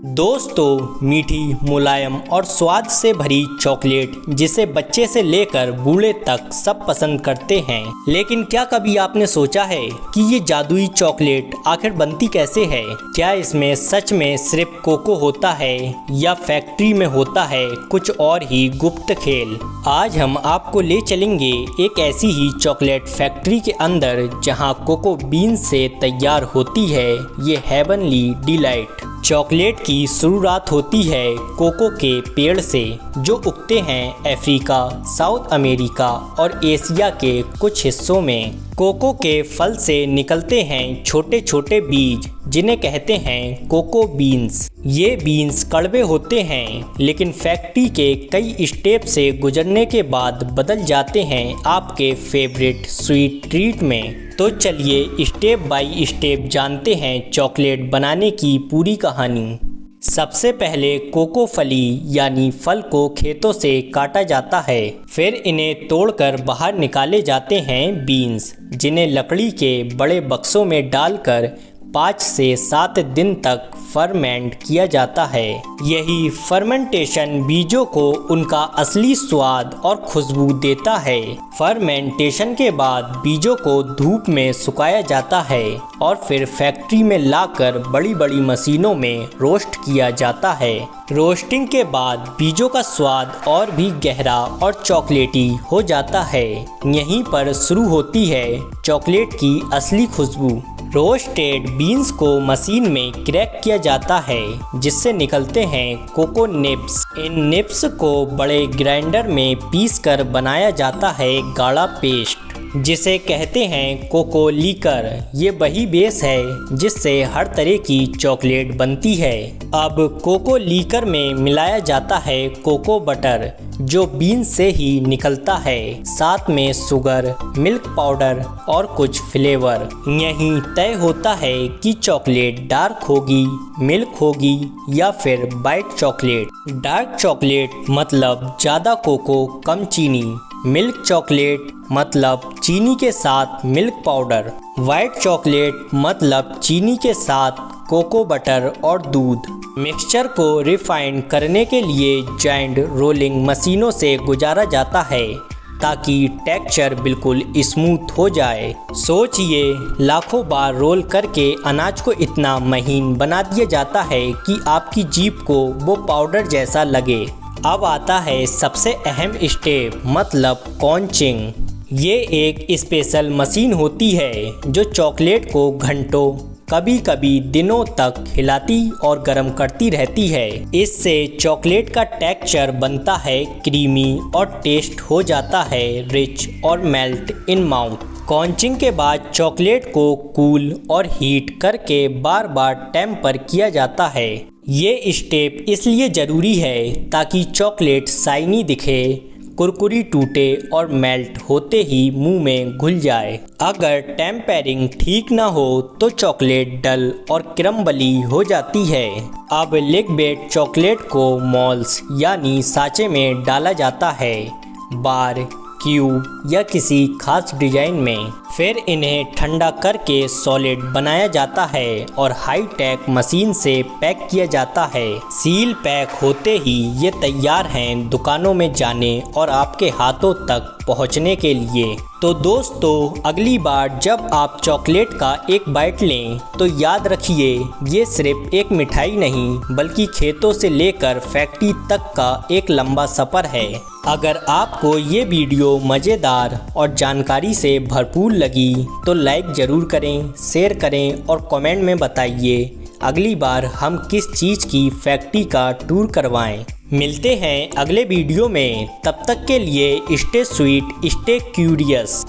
दोस्तों, मीठी, मुलायम और स्वाद से भरी चॉकलेट जिसे बच्चे से लेकर बूढ़े तक सब पसंद करते हैं। लेकिन क्या कभी आपने सोचा है कि ये जादुई चॉकलेट आखिर बनती कैसे है? क्या इसमें सच में सिर्फ कोको होता है या फैक्ट्री में होता है कुछ और ही गुप्त खेल? आज हम आपको ले चलेंगे एक ऐसी ही चॉकलेट फैक्ट्री के अंदर जहां कोको बीन से तैयार होती है ये हेवनली डिलाइट। चॉकलेट की शुरुआत होती है कोको के पेड़ से जो उगते हैं अफ्रीका, साउथ अमेरिका और एशिया के कुछ हिस्सों में। कोको के फल से निकलते हैं छोटे छोटे बीज जिन्हें कहते हैं कोको बीन्स। ये बीन्स कड़वे होते हैं लेकिन फैक्ट्री के कई स्टेप से गुजरने के बाद बदल जाते हैं आपके फेवरेट स्वीट ट्रीट में। तो चलिए स्टेप बाय स्टेप जानते हैं चॉकलेट बनाने की पूरी कहानी। सबसे पहले कोको फली यानी फल को खेतों से काटा जाता है। फिर इन्हें तोड़कर बाहर निकाले जाते हैं बीन्स, जिन्हें लकड़ी के बड़े बक्सों में डालकर 5 से 7 दिन तक फर्मेंट किया जाता है। यही फर्मेंटेशन बीजों को उनका असली स्वाद और खुशबू देता है। फर्मेंटेशन के बाद बीजों को धूप में सुखाया जाता है और फिर फैक्ट्री में लाकर बड़ी बड़ी मशीनों में रोस्ट किया जाता है। रोस्टिंग के बाद बीजों का स्वाद और भी गहरा और चॉकलेटी हो जाता है। यहीं पर शुरू होती है चॉकलेट की असली खुशबू। रोस्टेड बीन्स को मशीन में क्रैक किया जाता है जिससे निकलते हैं कोको निब्स। इन निब्स को बड़े ग्राइंडर में पीसकर बनाया जाता है गाढ़ा पेस्ट जिसे कहते हैं कोको लीकर। ये वही बेस है जिससे हर तरह की चॉकलेट बनती है। अब कोको लीकर में मिलाया जाता है कोको बटर जो बीन से ही निकलता है, साथ में शुगर, मिल्क पाउडर और कुछ फ्लेवर। यहीं तय होता है कि चॉकलेट डार्क होगी, मिल्क होगी या फिर वाइट चॉकलेट। डार्क चॉकलेट मतलब ज़्यादा कोको कम चीनी, मिल्क चॉकलेट मतलब चीनी के साथ मिल्क पाउडर, वाइट चॉकलेट मतलब चीनी के साथ कोको बटर और दूध। मिक्सचर को रिफाइन करने के लिए जाइंट रोलिंग मशीनों से गुजारा जाता है ताकि टेक्सचर बिल्कुल स्मूथ हो जाए। सोचिए, लाखों बार रोल करके अनाज को इतना महीन बना दिया जाता है कि आपकी जीभ को वो पाउडर जैसा लगे। अब आता है सबसे अहम स्टेप मतलब कॉन्चिंग। ये एक स्पेशल मशीन होती है जो चॉकलेट को घंटों कभी कभी दिनों तक हिलाती और गर्म करती रहती है। इससे चॉकलेट का टेक्सचर बनता है क्रीमी और टेस्ट हो जाता है रिच और मेल्ट इन माउथ। कॉन्चिंग के बाद चॉकलेट को कूल और हीट करके बार बार टेम्पर किया जाता है। ये स्टेप इसलिए ज़रूरी है ताकि चॉकलेट शाइनी दिखे, कुरकुरी टूटे और मेल्ट होते ही मुंह में घुल जाए। अगर टेम्परिंग ठीक ना हो तो चॉकलेट डल और क्रम्बली हो जाती है। अब लिक्विड चॉकलेट को मॉल्स यानी साँचे में डाला जाता है, बार, क्यूब या किसी खास डिजाइन में। फिर इन्हें ठंडा करके सॉलिड बनाया जाता है और हाई टेक मशीन से पैक किया जाता है। सील पैक होते ही ये तैयार हैं दुकानों में जाने और आपके हाथों तक पहुंचने के लिए। तो दोस्तों, अगली बार जब आप चॉकलेट का एक बाइट लें तो याद रखिए ये सिर्फ एक मिठाई नहीं बल्कि खेतों से लेकर फैक्ट्री तक का एक लंबा सफ़र है। अगर आपको ये वीडियो मज़ेदार और जानकारी से भरपूर लगी तो लाइक ज़रूर करें, शेयर करें और कमेंट में बताइए अगली बार हम किस चीज़ की फैक्ट्री का टूर करवाएं। मिलते हैं अगले वीडियो में, तब तक के लिए स्टे स्वीट, स्टे क्यूरियस।